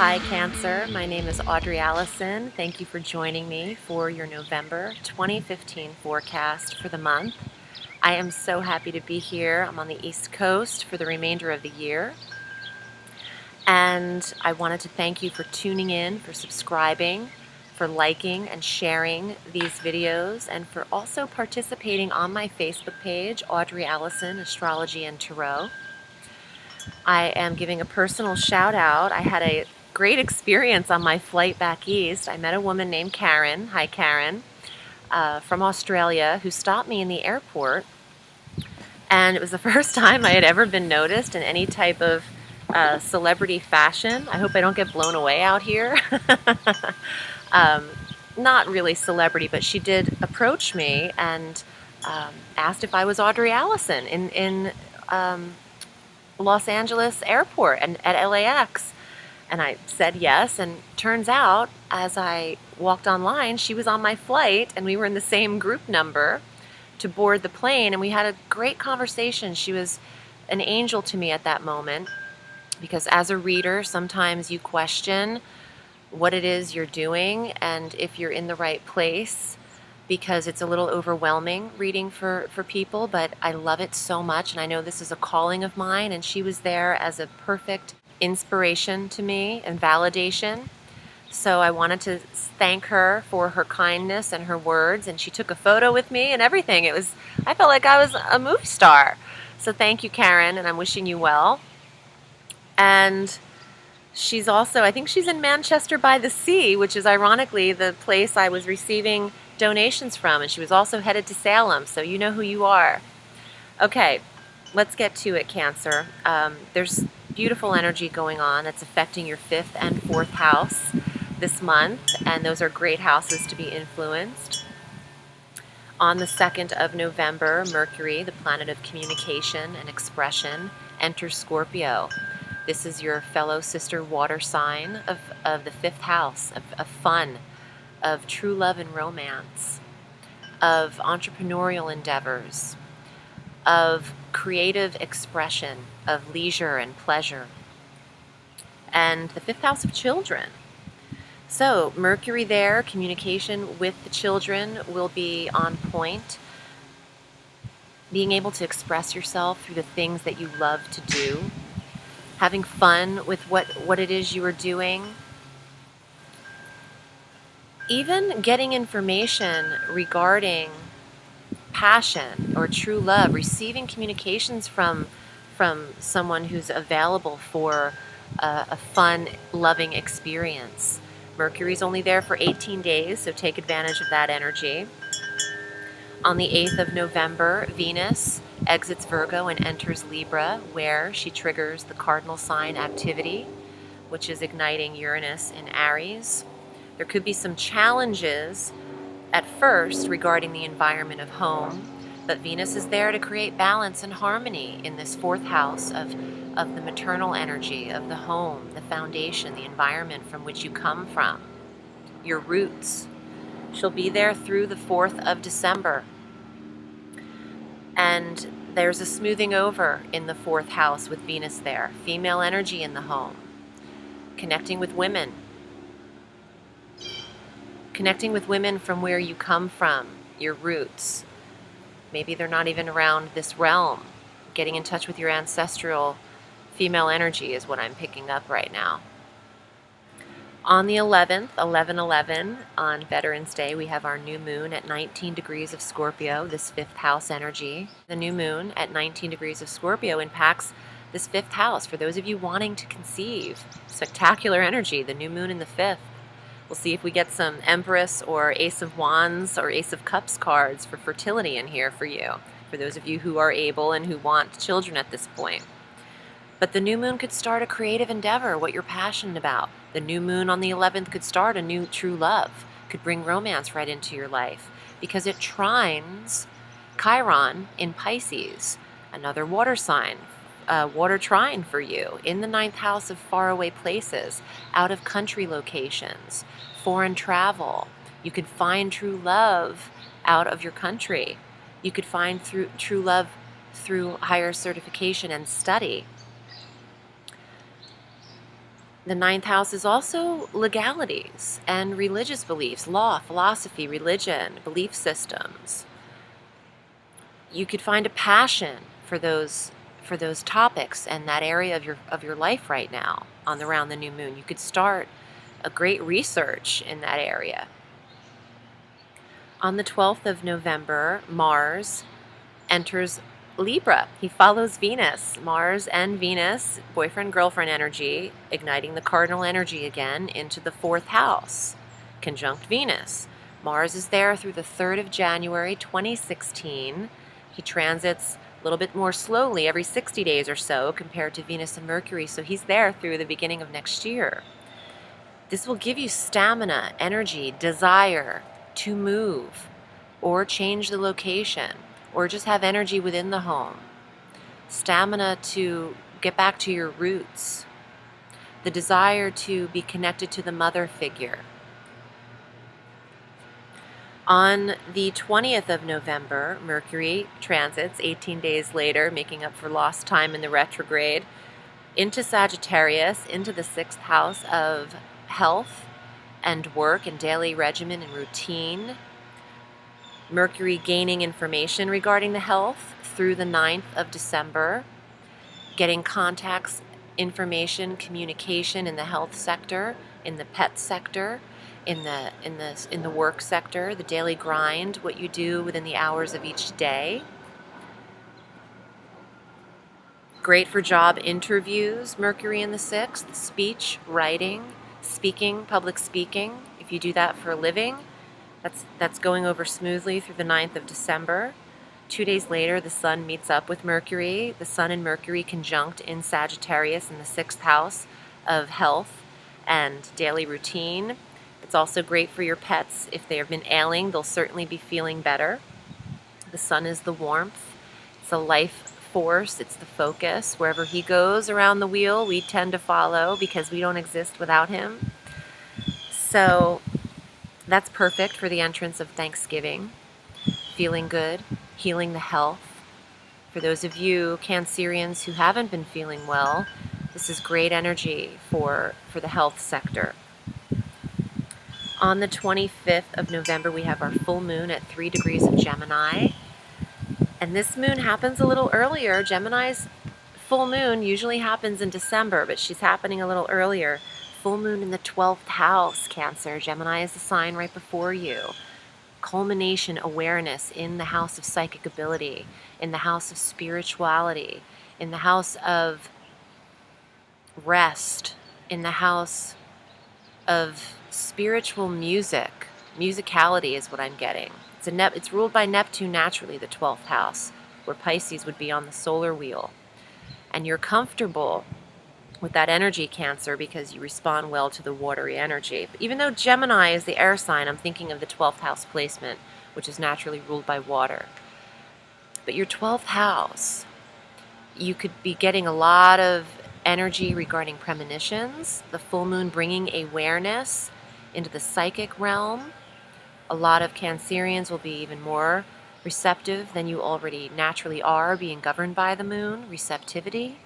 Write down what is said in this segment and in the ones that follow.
Hi Cancer, my name is Audrey Alison. Thank you for joining me for your November 2015 forecast for the month. I am so happy to be here. I'm on the East Coast for the remainder of the year. And I wanted to thank you for tuning in, for subscribing, for liking and sharing these videos, and for also participating on my Facebook page, Audrey Alison, Astrology and Tarot. I am giving a personal shout out. I had a great experience on my flight back east. I met a woman named Karen, hi Karen, from Australia, who stopped me in the airport. And it was the first time I had ever been noticed in any type of celebrity fashion. I hope I don't get blown away out here. Not really celebrity, but she did approach me and asked if I was Audrey Alison in Los Angeles airport and at LAX. And I said yes, and turns out as I walked online, she was on my flight and we were in the same group number to board the plane, and we had a great conversation. She was an angel to me at that moment, because as a reader, sometimes you question what it is you're doing and if you're in the right place, because it's a little overwhelming reading for people, but I love it so much, and I know this is a calling of mine, and she was there as a perfect inspiration to me and validation. So I wanted to thank her for her kindness and her words, and she took a photo with me and everything. I felt like I was a movie star. So thank you, Karen, and I'm wishing you well. And she's also, I think she's in Manchester by the Sea, which is ironically the place I was receiving donations from, and she was also headed to Salem, so you know who you are. Okay, let's get to it, Cancer. There's beautiful energy going on that's affecting your 5th and 4th house this month, and those are great houses to be influenced. On the 2nd of November, Mercury, the planet of communication and expression, enters Scorpio. This is your fellow sister water sign of the 5th house, of fun, of true love and romance, of entrepreneurial endeavors, of creative expression, of leisure and pleasure, and the 5th house of children. So Mercury there, communication with the children will be on point. Being able to express yourself through the things that you love to do, having fun with what it is you are doing, even getting information regarding passion or true love, receiving communications from someone who's available for a fun, loving experience. Mercury's only there for 18 days, so take advantage of that energy. On the 8th of November, Venus exits Virgo and enters Libra, where she triggers the cardinal sign activity, which is igniting Uranus in Aries. There could be some challenges at first regarding the environment of home, but Venus is there to create balance and harmony in this 4th house of the maternal energy, of the home, the foundation, the environment from which you come from, your roots. She'll be there through the 4th of December. And there's a smoothing over in the 4th house with Venus there. Female energy in the home. Connecting with women. Connecting with women from where you come from, your roots. Maybe they're not even around this realm. Getting in touch with your ancestral female energy is what I'm picking up right now. On the 11th, 11/11, on Veterans Day, we have our new moon at 19 degrees of Scorpio, this 5th house energy. The new moon at 19 degrees of Scorpio impacts this 5th house. For those of you wanting to conceive, spectacular energy, the new moon in the 5th. We'll see if we get some Empress or Ace of Wands or Ace of Cups cards for fertility in here for you, for those of you who are able and who want children at this point. But the new moon could start a creative endeavor, what you're passionate about. The new moon on the 11th could start a new true love, could bring romance right into your life, because it trines Chiron in Pisces, another water sign, water trine for you, in the 9th house of faraway places, out of country locations, foreign travel. You could find true love out of your country. You could find true love through higher certification and study. The ninth house is also legalities and religious beliefs, law, philosophy, religion, belief systems. You could find a passion for those topics and that area of your life right now around the new moon. You could start a great research in that area. On the 12th of November, Mars enters Libra. He follows Venus. Mars and Venus, boyfriend-girlfriend energy, igniting the cardinal energy again into the 4th house, conjunct Venus. Mars is there through the 3rd of January, 2016. He transits a little bit more slowly every 60 days or so compared to Venus and Mercury, so he's there through the beginning of next year. This will give you stamina, energy, desire to move or change the location or just have energy within the home. Stamina to get back to your roots. The desire to be connected to the mother figure. On the 20th of November, Mercury transits 18 days later, making up for lost time in the retrograde, into Sagittarius, into the 6th house of health and work and daily regimen and routine. Mercury gaining information regarding the health through the 9th of December, getting contacts, information, communication in the health sector, in the pet sector, in the work sector, the daily grind, what you do within the hours of each day. Great for job interviews, Mercury in the 6th, speech, writing, speaking, public speaking. If you do that for a living, that's going over smoothly through the 9th of December. 2 days later, the Sun meets up with Mercury. The Sun and Mercury conjunct in Sagittarius in the 6th house of health and daily routine. It's also great for your pets. If they have been ailing, they'll certainly be feeling better. The Sun is the warmth. It's a life force. It's the focus. Wherever he goes around the wheel, we tend to follow because we don't exist without him. So that's perfect for the entrance of Thanksgiving. Feeling good, healing the health. For those of you Cancerians who haven't been feeling well, this is great energy for the health sector. On the 25th of November, we have our full moon at 3 degrees of Gemini. And this moon happens a little earlier. Gemini's full moon usually happens in December, but she's happening a little earlier. Full moon in the 12th house, Cancer. Gemini is the sign right before you. Culmination, awareness in the house of psychic ability, in the house of spirituality, in the house of rest, in the house of spiritual music. Musicality is what I'm getting. It's ruled by Neptune naturally, the 12th house, where Pisces would be on the solar wheel. And you're comfortable with that energy, Cancer, because you respond well to the watery energy. But even though Gemini is the air sign, I'm thinking of the 12th house placement, which is naturally ruled by water. But your 12th house, you could be getting a lot of energy regarding premonitions, the full moon bringing awareness into the psychic realm. A lot of Cancerians will be even more receptive than you already naturally are, being governed by the moon, receptivity.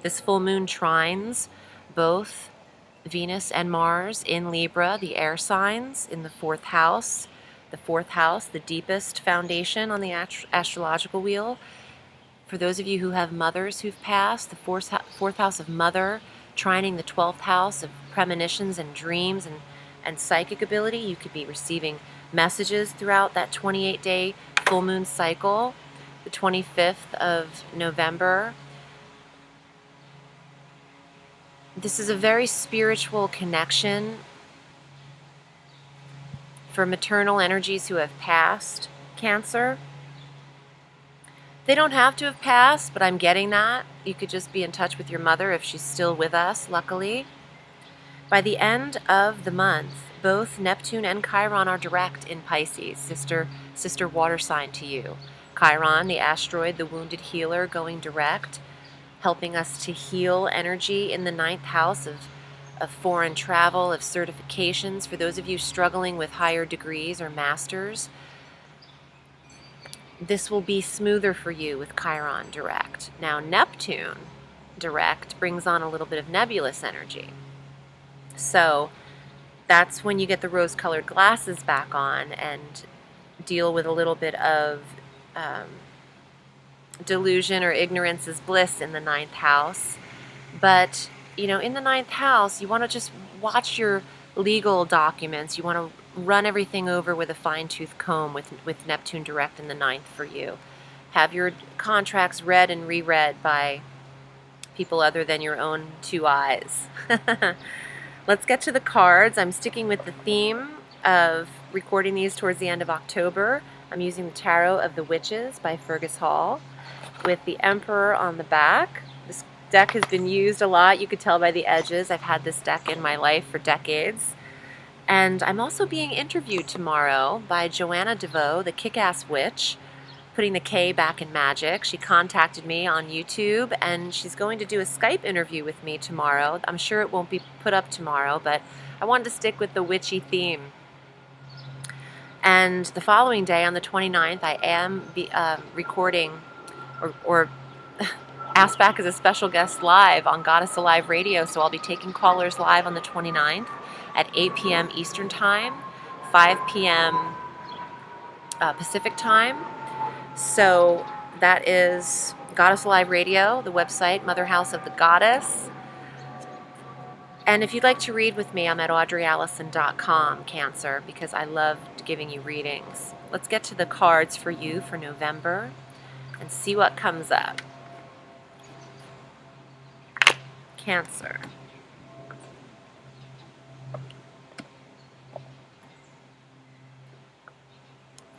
This full moon trines both Venus and Mars in Libra, the air signs, in the 4th house. The 4th house, the deepest foundation on the astrological wheel. For those of you who have mothers who've passed, the 4th house of mother, trining the 12th house of premonitions and dreams and psychic ability. You could be receiving messages throughout that 28-day full moon cycle. The 25th of November. This is a very spiritual connection for maternal energies who have passed, Cancer. They don't have to have passed, but I'm getting that. You could just be in touch with your mother if she's still with us, luckily. By the end of the month, both Neptune and Chiron are direct in Pisces, sister water sign to you. Chiron, the asteroid, the wounded healer, going direct, helping us to heal energy in the 9th house of foreign travel, of certifications. For those of you struggling with higher degrees or masters, this will be smoother for you with Chiron direct. Now Neptune, direct brings on a little bit of nebulous energy. So that's when you get the rose-colored glasses back on and deal with a little bit of delusion or ignorance is bliss in the ninth house. But, in the ninth house, you want to just watch your legal documents. You want to run everything over with a fine-tooth comb with Neptune direct in the ninth for you. Have your contracts read and reread by people other than your own two eyes. Let's get to the cards. I'm sticking with the theme of recording these towards the end of October. I'm using the Tarot of the Witches by Fergus Hall with the Emperor on the back. This deck has been used a lot. You could tell by the edges. I've had this deck in my life for decades. And I'm also being interviewed tomorrow by Joanna DeVoe, the Kick-Ass Witch, putting the K back in magic. She contacted me on YouTube, and she's going to do a Skype interview with me tomorrow. I'm sure it won't be put up tomorrow, but I wanted to stick with the witchy theme. And the following day, on the 29th, I am recording or asked back as a special guest live on Goddess Alive Radio, so I'll be taking callers live on the 29th at 8 p.m. Eastern Time, 5 p.m. Pacific Time. So that is Goddess Alive Radio, the website, Mother House of the Goddess. And if you'd like to read with me, I'm at audreyalison.com, Cancer, because I love giving you readings. Let's get to the cards for you for November and see what comes up. Cancer.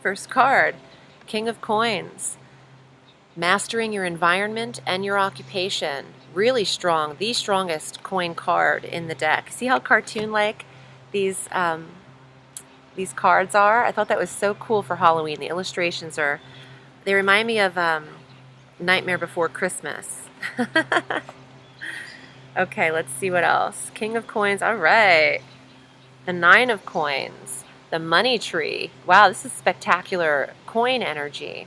First card, King of Coins. Mastering your environment and your occupation. Really strong, the strongest coin card in the deck. See how cartoon-like these cards are? I thought that was so cool for Halloween. The illustrations they remind me of Nightmare Before Christmas. Okay, let's see what else. King of Coins, all right. The Nine of Coins. The Money Tree. Wow, this is spectacular coin energy.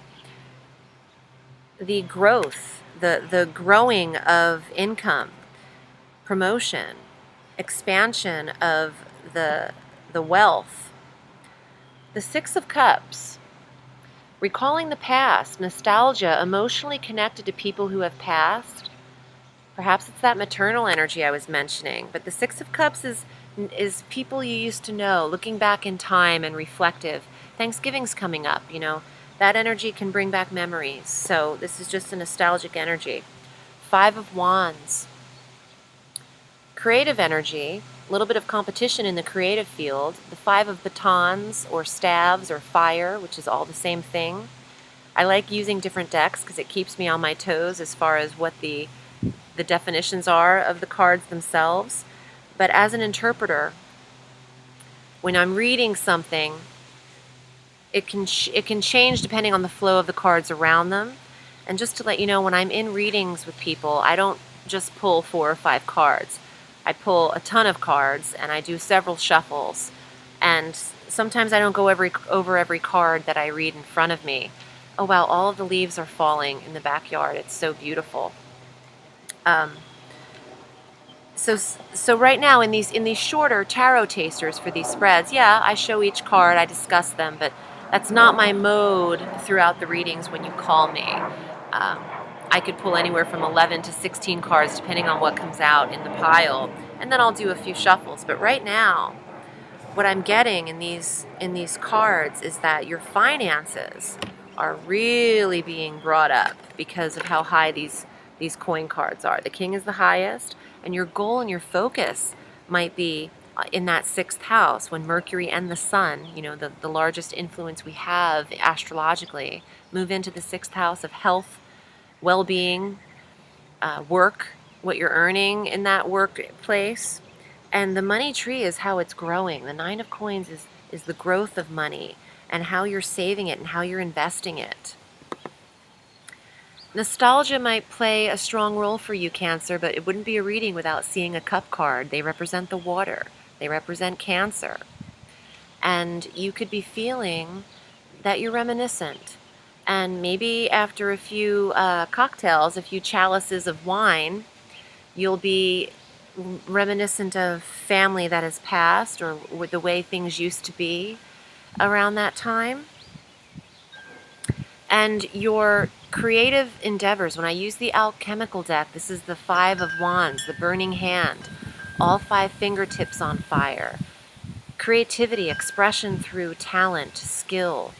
The growth, the growing of income, promotion, expansion of the wealth. The Six of Cups. Recalling the past, nostalgia, emotionally connected to people who have passed. Perhaps it's that maternal energy I was mentioning, but the Six of Cups is people you used to know, looking back in time and reflective. Thanksgiving's coming up, That energy can bring back memories, so this is just a nostalgic energy. Five of Wands. Creative energy, a little bit of competition in the creative field. The Five of Batons, or staves, or fire, which is all the same thing. I like using different decks because it keeps me on my toes as far as what the definitions are of the cards themselves. But as an interpreter, when I'm reading something, it can change depending on the flow of the cards around them. And just to let you know, when I'm in readings with people, I don't just pull 4 or 5 cards. I pull a ton of cards, and I do several shuffles. And sometimes I don't go over every card that I read in front of me. Oh wow, all of the leaves are falling in the backyard. It's so beautiful. So right now in these shorter tarot tasters for these spreads, yeah, I show each card, I discuss them, but that's not my mode throughout the readings when you call me. I could pull anywhere from 11 to 16 cards depending on what comes out in the pile, and then I'll do a few shuffles. But right now, what I'm getting in these cards is that your finances are really being brought up because of how high these coin cards are. The King is the highest, and your goal and your focus might be in that 6th house when Mercury and the Sun, the largest influence we have astrologically, move into the 6th house of health, well-being, work, what you're earning in that workplace. And the money tree is how it's growing. The Nine of Coins is the growth of money and how you're saving it and how you're investing it. Nostalgia might play a strong role for you, Cancer, but it wouldn't be a reading without seeing a cup card. They represent the water. They represent Cancer. And you could be feeling that you're reminiscent. And maybe after a few cocktails, a few chalices of wine, You'll be reminiscent of family that has passed or the way things used to be around that time. And your creative endeavors, when I use the alchemical deck, this is the Five of Wands, the burning hand, all 5 fingertips on fire. Creativity, expression through talent, skill,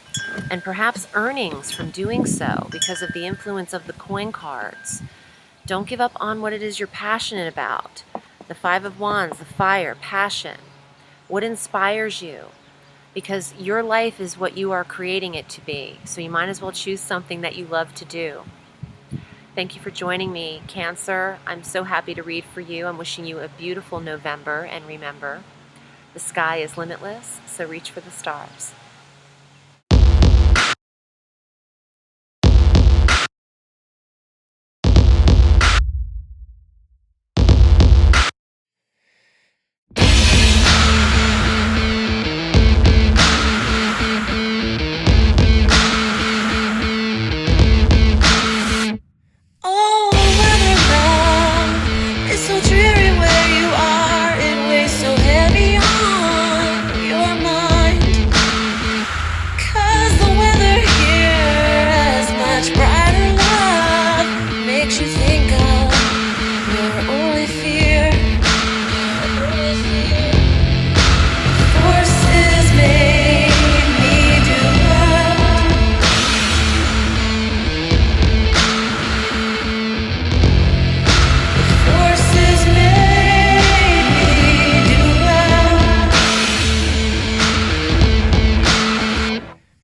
and perhaps earnings from doing so because of the influence of the coin cards. Don't give up on what it is you're passionate about. The Five of Wands, the fire, passion. What inspires you? Because your life is what you are creating it to be. So you might as well choose something that you love to do. Thank you for joining me, Cancer. I'm so happy to read for you. I'm wishing you a beautiful November, and remember, the sky is limitless, so reach for the stars. Oh, weather now is so dreary where you are. It weighs so heavy on your mind. 'Cause the weather here has much brighter love. Makes you think of your only fear.